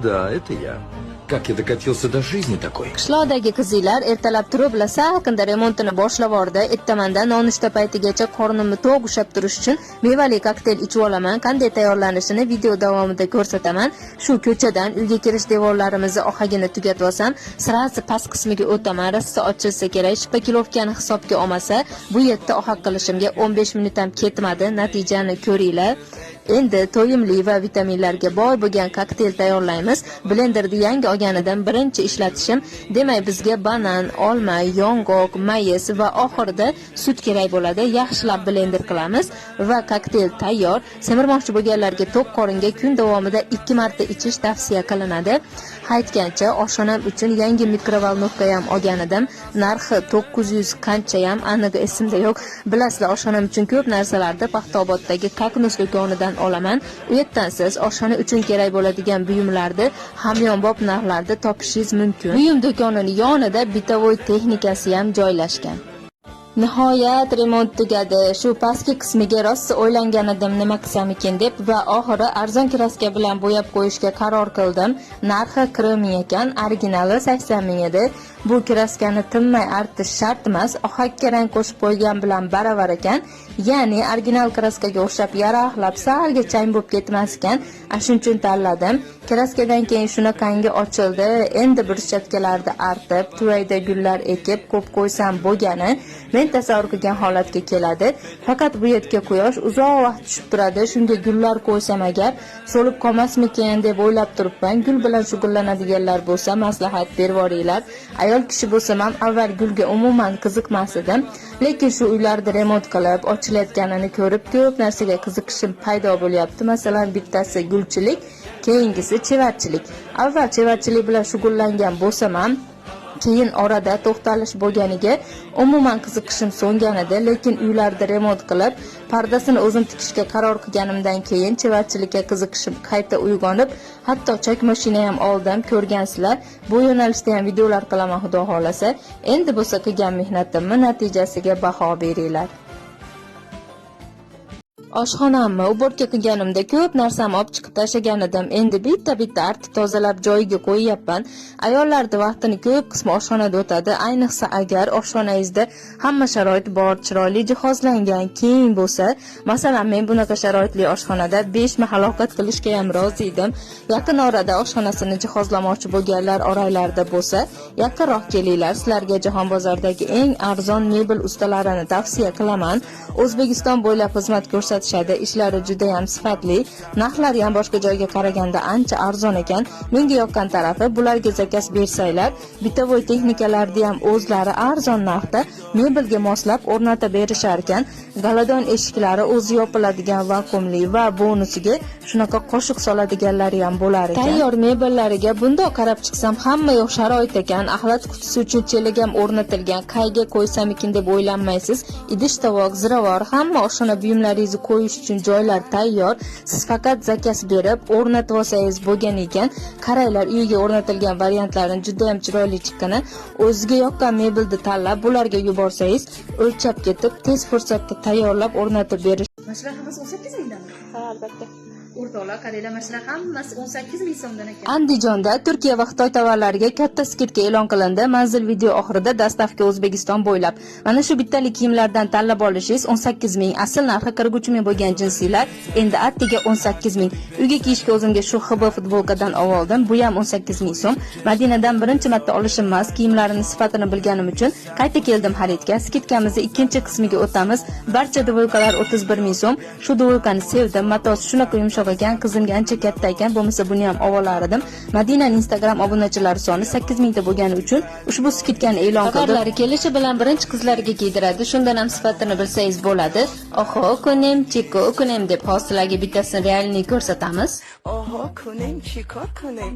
да, это я. Как я докатился до жизни такой? Qishloqdagi qizlar ertalab turib lasaqinda remontini boshlab yordi. Ertamanda nonushta paytigacha qornimni to'q ushlab turish uchun mevali kokteyl ichib olaman. Qanday tayyorlanishini video davomida ko'rsataman. Shu ko'chadan uyga kirish devorlarimizni ohagini tugatib olsam, sirasi past qismiga o'taman. Rasta ochilsa kerak. Shpakilovkani hisobga olmasa, bu yerda ohak qilishimga 15 minut ham ketmadi. Natijani ko'ringlar. Endi to'yimli va vitaminlarga boy bo'lgan kokteyl tayyorlaymiz. Blenderni yangi olganidan birinchi ishlatishim, demak bizga banan, olma, yong'oq, mayiz va oxirida sut kerak bo'ladi. Yaxshilab blender qilamiz va kokteyl tayyor. Semirmoqchi bo'lganlarga to'q qoringa kun davomida 2 marta ichish tavsiya qilinadi. Aytgancha, oshxonam uchun yangi mikrovolnovka ham olgan edim. Narxi 900 qancha ham aniq esimda yo'q. Bilasizlar, oshxonam uchun ko'p narsalarni Paxtaoboddagi Kaknus do'konidan olaman. U yerdan siz oshxona uchun kerak bo'ladigan buyumlarni hamyonbop narxlarda topishingiz mumkin. Buyum do'konining yonida bitovoy texnikasi ham joylashgan. Nihoyat remont tugadi. Shu pastki qismiga rosa o'ylangan edim nima qilsam ekan deb va oxiri arzon kraska bilan bo'yab qo'yishga qaror qildim. Narxi 40 ming ekan, originali 80 ming edi. Bu kraskani tinmay artish shart emas, ohakka rang qo'shib qo'ygan bilan baravar ekan. Ya'ni original kraskaga o'xshab yaraqlab salga chang bo'lib ketmas ekan. Shuning uchun tanladim. Kraskadan keyin shunaqangi ochildi. Endi burchakkalarni artib, tuvayda gullar ekib ko'p qo'ysam bo'lgani men tasavvur qilgan holatga keladi. Faqat bu yerga quyosh uzoq vaqt tushib turadi. Shunga gullar qo'ysam agar so'lib qolmasmikin deb o'ylab turibman. Gul bilan shug'ullanadiganlar bo'lsa maslahat berib yuboringlar. Ayol kishi bo'lsam ham avval gulga umuman qiziqmas edim. Lekin shu uylarni remont qilib, ochilayotganini ko'rib ko'p narsaga qiziqishim paydo bo'lyapti. Masalan, bittasi gulchilik, keyingisi chevarchilik. Avval chevarchilik bilan shug'ullangan bo'lsam ham keyin orada to'xtalish bo'lganiga umuman qiziqishim so'ngan edi, lekin uylarda remont qilib, pardasini o'zim tikishga qaror qilganimdan keyin chevarchilikka qiziqishim qayta uyg'onib, hatto chak mashina ham oldim, ko'rgansizlar. Bu yo'nalishda ham videolar qilaman xudo xolasa. Endi bo'lsa qilgan mehnatimni natijasiga baho beringlar. Oshxonamni uborga qilganimda ko'p narsamni olib chiqib tashlagan edim. Endi bitta artib tozalab joyiga qo'yyapman. Ayollarning vaqtini ko'p qismi oshxonada o'tadi. Ayniqsa agar oshxonangizda hamma sharoit bor, chiroyli jihozlangan, keng bo'lsa, masalan, men bunaqa sharoitli oshxonada 5 mahal ovqat qilishga ham rozi edim. Yaqin orada oshxonasini jihozlamoqchi bo'lganlar oranglarda bo'lsa, yaqinroq kelinglar. Sizlarga jahon bozoridagi eng arzon mebel ustalarini tavsiya qilaman. O'zbekiston bo'ylab xizmat ko'rsatishadi. Ishlari juda ham sifatli, narxlari ham boshqa joyga qaraganda ancha arzon ekan. Menga yoqqan tarafi, bularga zakaz bersanglar, bitovoy texnikalarni ham o'zlari arzon narxda mebelga moslab o'rnatib berishar ekan. Galadon eshiklari o'zi yopiladigan vakuumli va bonusiga shunaqa qo'shiq soladiganlari ham bo'lar ekan. Tayyor mebellariga bundoq qarab chiqsam, hamma yo'q sharoit ekan. Axlat qutisi uchun chelik ham o'rnatilgan. Qayga qo'ysam ekan deb o'ylanmaysiz. Idish, tovoq, ziravor, hamma oshxona buyumlaringizni qo'yish uchun joylar tayyor. Siz faqat zakaz berib o'rnatib olsangiz bo'lgan ekan. Qaranglar, uyga o'rnatilgan variantlarning juda ham chiroyli chiqqani. O'ziga yoqqan mebelni tanlab, bularga yuborsangiz, o'lchab ketib, tez fursatda tayyorlab o'rnatib berish. Mashina hammasi 18 mingdanmi? Ha, albatta. O'rtoqlar, qaranglar, mashina hammasi 18 ming so'mdan ekan. Andijonda Turkiya va Xitoy tovarlariga katta skidka e'lon qilindi. Manzil video oxirida dastavka O'zbekiston bo'ylab. Mana shu bittalik kiyimlardan tanlab olishingiz 18 ming. Asl narxi 43 ming bo'lgan jinsilar endi attiga 18 ming. Uyga kiyishga o'zimga shu XB futbolkadan oldim. Bu ham 18 ming so'm. Madinadan birinchi marta olishim emas, kiyimlarining sifatini bilganim uchun qayta keldim xaridga. Skidkamizni ikkinchi qismiga o'tamiz. Barcha dvoykalar 31 ming so'm. Shu dvoykani sevdim. Matosi shunaqa yumshoq ekan, qizimga ancha katta ekan, bo'lmasa buni ham ovolar edim. Madinaning Instagram obunachilari soni 8 mingta bo'lgani uchun ushbu skidkani e'lon qildi. Xabarlari kelishi bilan birinchi qizlariga kiydiradi. Shundan ham sifatini bilsangiz bo'ladi. Oho, kunim, chiko, kunim deb hosilaga bittasini realni ko'rsatamiz. Oho, kunim, chiko, kunim,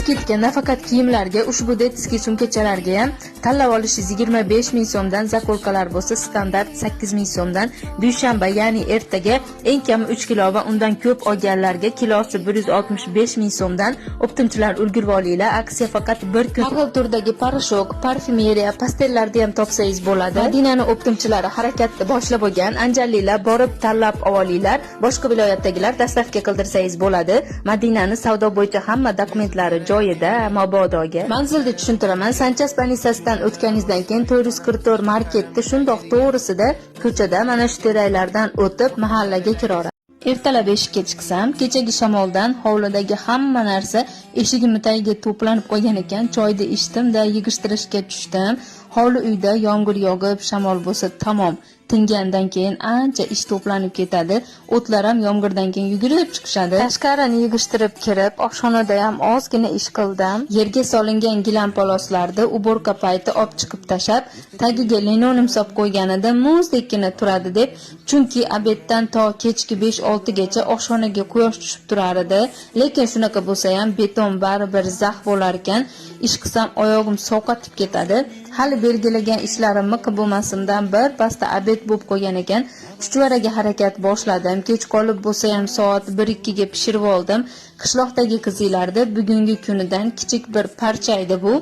Skidga nafaqat kiyimlarga, ushbu detskiy sumkachalarga ham tanlab olishingiz 25 ming so'mdan, zakolkalar bo'lsa standart 8 ming so'mdan, dushanba ya'ni ertaga eng kami 3 kilo va undan ko'p olganlarga kilosi 165 ming so'mdan. Optimchilar ulgurib olinglar, aksiya faqat bir kun. Har xil turdagi parishok, parfumeriya, pastellarni ham topsangiz bo'ladi. Madinani optimchilari harakatni boshlab bo'lgan, anjarliklar borib tanlab olinglar. Boshqa viloyatdagilar dastavka qildirsangiz bo'ladi. Madinani savdo bo'yicha hamma dokumentlari joyida, mabodoga. Manzilni tushuntiraman. Sanchas bannisasidan o'tganingizdan keyin 444 marketda shundoq to'g'risida ko'chada mana shu teraklardan o'tib mahallaga kiraveradi. Ertalab eshikka chiqsam, kechagi shamoldan hovlidagi hamma narsa eshigim tagiga to'planib qolgan ekan. Choyni ichdim-da yig'ishtirishga tushdim. Hovli uyda yomg'ir yog'ib, shamol bo'lsa tamom. Tingandan keyin ancha ish to'planib ketadi. O'tlar ham yomg'irdan keyin yugurib chiqishadi. Tashqarini yig'ishtirib kirib, oshxonada ham ozgina ish qildim. Yerga solingan gilam poloslarni uborka payti olib chiqib tashab, tagiga linoleum solib qo'yganida muzdekina turadi deb, chunki obeddan to kechki 5-6 gacha oshxonaga quyosh tushib turar edi. Lekin shunaqa bo'lsa ham beton baribir zax bo'lar ekan. Ish qilsam oyog'im sovqotib ketadi. Hali belgilagan ishlarimni qilib bo'lmasimdan bir pasta obed bo'lib qo'ygan ekan. Chuchvaraga harakat boshladim. Kech qolib bo'lsa ham soat 1-2 ga pishirib oldim. Qishloqdagi qizlarida bugungi kunidan kichik bir parcha edi bu.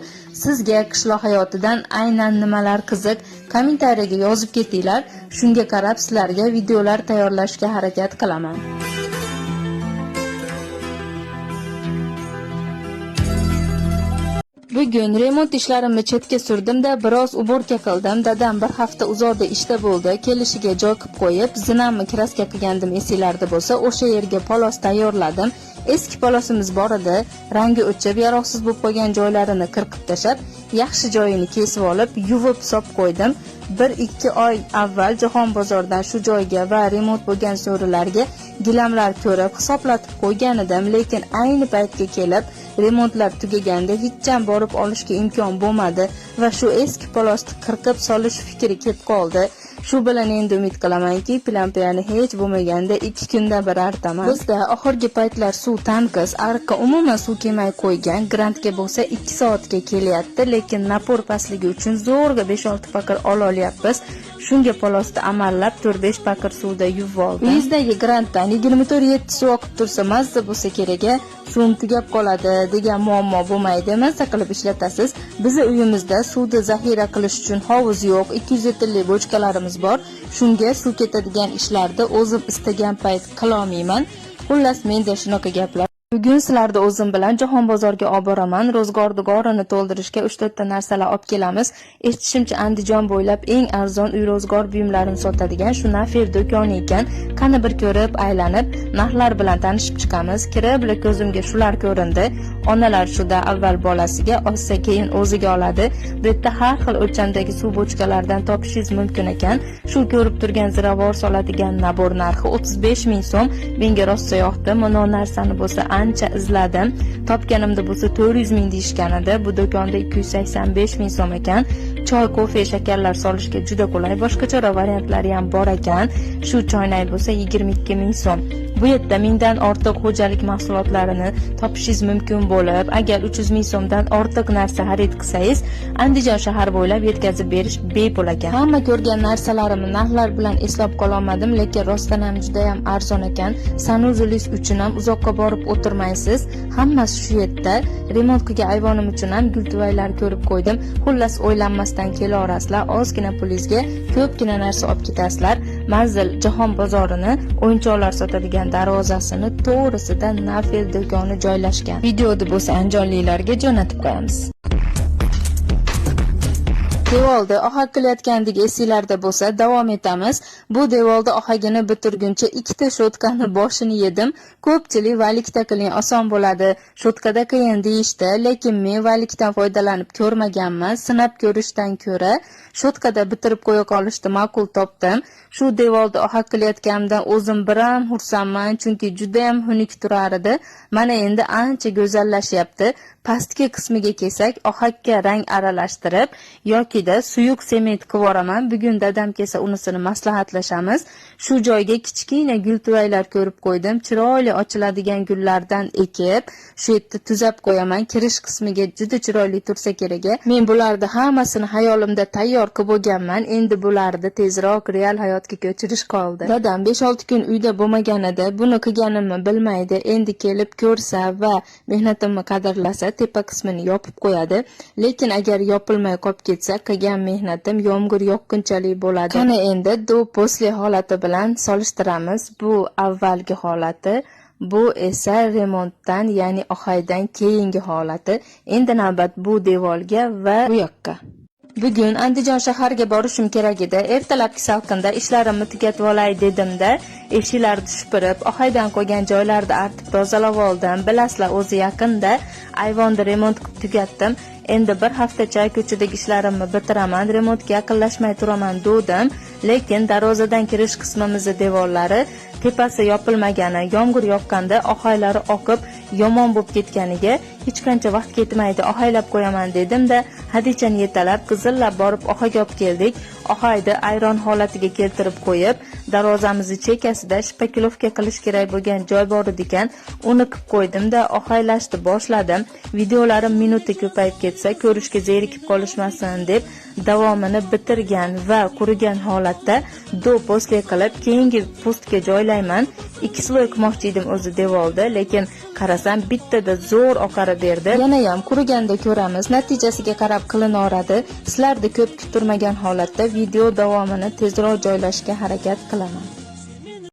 Sizga qishloq hayotidan aynan nimalar qiziq, kommentariyaga yozib ketinglar. Shunga qarab sizlarga videolar tayyorlashga harakat qilaman. Bugun remont ishlarimni chetga surdim-da, biroz uborka qildim. Dadam bir hafta uzoqda ishda bo'ldi. Kelishiga joy qilib qo'yib, zinamni kraska qilgandim esinglarda bo'lsa, o'sha yerga polos tayyorladim. Eski polosimiz bor edi, rangi o'chib, yaroqsiz bo'lib qolgan joylarini qirqib tashab, yaxshi joyini kesib olib, yuvib solib qo'ydim. 1-2 oy avval Jahon bozordan shu joyga va remont bo'lgan so'rilarga gilamlar ko'rib hisoblatib qo'ygan edim, lekin ayni paytga kelib remontlar tugaganda hech ham borib olishga imkon bo'lmadi va shu eski polosni qirqib solish fikri kelib qoldi. Shu bilan endi umid qilamanki, plampiyani hech bo'lmaganda 2 kunda bir artaman. Bizda oxirgi paytlar suv tanqis, ariqqa umuman suv kelmay qo'ygan. Grantga bo'lsa 2 soatga kelyapti, lekin napor pastligi uchun zo'rga 5-6 paqir olyapmiz. Shunga polosda amallab 4-5 paqir suvda yuvib oldim. Uyingizdagi grantdan 24/7 suv oqib tursa mazza bo'lsa kerak, suv tugab qoladi degan muammo bo'lmaydi. Mazza qilib ishlatasiz. Bizning uyimizda suvni zaxira qilish uchun hovuz yo'q, 200 litrli bochkalarimiz bor. Shunga suv ketadigan ishlarni o'zim istagan payt qila olmayman. Xullas, menda shunaqa gaplar. Bugun sizlarni o'zim bilan Jahon bozoriga olib boraman. Ro'zg'orni gorini to'ldirishga 3-4 ta narsalar olib kelamiz. Eshitishimcha Andijon bo'ylab eng arzon uy ro'zg'or buyumlarini sotadigan shu Nafir do'koni ekan. Qani bir ko'rib, aylanib, narxlar bilan tanishib chiqamiz. Kirib, ko'zimga shular ko'rindi. Onalar shuda avval bolasiga, olsa keyin o'ziga oladi. Bu yerda har xil o'lchamdagi suv bochkalaridan topishingiz mumkin ekan. Shu ko'rib turgan ziravor soladigan nabor narxi 35 ming so'm. Menga rosa yoqdi. Mana narsani bo'lsa ancha izladim. Topganimda bo'lsa 400 ming deyishgan edi. Bu do'konda 285 ming so'm ekan. Choy, kofe, shakarlar solishga juda qulay. Boshqa chora variantlari ham bor ekan. Shu choynak bo'lsa 22 ming so'm. Bu yerda mingdan ortiq xo'jalik mahsulotlarini topishingiz mumkin bo'lib, agar 300 ming so'mdan ortiq narsa xarid qilsangiz, Andijon shahar bo'ylab yetkazib berish bepul ekan. Hamma ko'rgan narsalarimni narxlar bilan eslab qola olmadim, lekin rostdan ham juda ham arzon ekan. Sanuzulis uchun ham uzoqqa borib o'tirmaysiz. Hammasi shu yerda. Remont qilgan ayvonim uchun ham gultuvaylar ko'rib qo'ydim. Xullas, o'ylanmasdan kelaverasizlar. Ozgina pulingizga ko'pgina narsa olib ketasizlar. Manzil Jahon bozorini, o'yinchoqlar sotadigan darvozasini to'g'risida Nafir do'koni joylashgan. Videoda bo'lsa andijonliklarga jo'natib qo'yamiz. Devolda ohak qilayotgandagi esinglarda bo'lsa davom etamiz. Bu devolda ohagini bitirguncha 2 ta shotkani boshini yedim. Ko'pchilik valikda qiling oson bo'ladi, shotkada qiyin deyishdi, lekin men valikdan foydalanib ko'rmaganman. Sinab ko'rishdan ko'ra shotkada bitirib qo'ya qolishni ma'qul topdim. Shu devolda ohak qilayotganimdan o'zim biram xursandman, chunki juda ham xunuk turar edi. Mana endi ancha go'zallashyapti. Pastki qismiga kelsak, ohakka rang aralashtirib yoki Alohida suyuq sement qivoraman. Bugun dadam kelsa unisini maslahatlashamiz. Shu joyga kichkina gultuvaylar ko'rib qo'ydim. Chiroyli ochiladigan gullardan ekib, shu yerda tuzab qo'yaman. Kirish qismiga juda chiroyli tursa kerak. Men bularni hammasini hayolimda tayyor qilib bo'lganman. Endi bularni tezroq real hayotga ko'chirish qoldi. Dadam 5-6 kun uyda bo'lmaganida buni qilganimni bilmaydi. Endi kelib ko'rsa va mehnatimni qadrlasa, tepa qismini yopib qo'yadi. Lekin agar yopilmay qolib ketsa, qilgan mehnatim yomg'ir yoqqunchalik bo'ladi. Qani endi do posle holati bilan solishtiramiz. Bu avvalgi holati, bu esa remontdan, ya'ni oxaydan keyingi holati. Endi navbat bu devorga va bu yoqqa. Bugun Andijon shaharga borishim kerak edi. Ertalabki salqinda ishlarimni tugatib olay dedimda, eshiklarni supurib, oxaydan qo'ygan joylarni artib tozalab oldim. Bilasizlar, o'zi yaqinda ayvonni remont qilib tugatdim. Endi bir haftacha ko'chadagi ishlarimni bitiraman, remontga yaqinlashmay turaman dedim. Lekin darvozadan kirish qismimizning devorlari tepasi yopilmagani, yomg'ir yoqqanda oxaylari oqib yomon bo'lib ketganiga hech qancha vaqt ketmaydi, oxaylab qo'yaman dedim-da, hadichani yetalab qizillab borib oxaga olib keldik. Oxayni ayron holatiga keltirib qo'yib, darvozamizni chekkasida shpakilovka qilish kerak bo'lgan joy bor ekan, uni qilib qo'ydim-da, oxaylashni boshladim. Videolarim minuti ko'payib ketsa, ko'rishga zerikib qolishmasin deb davomini bitirgan va qurigan holatda do posle qilib keyingi postga joylayman. 2 sloy qilmoqchi edim o'zi devorda, lekin qarasam bittada zo'r oqarib berdi. Yana ham quriganda ko'ramiz, natijasiga qarab qilinaveradi. Sizlarni ko'p kuttirmagan holatda video davomini tezroq joylashga harakat qilaman.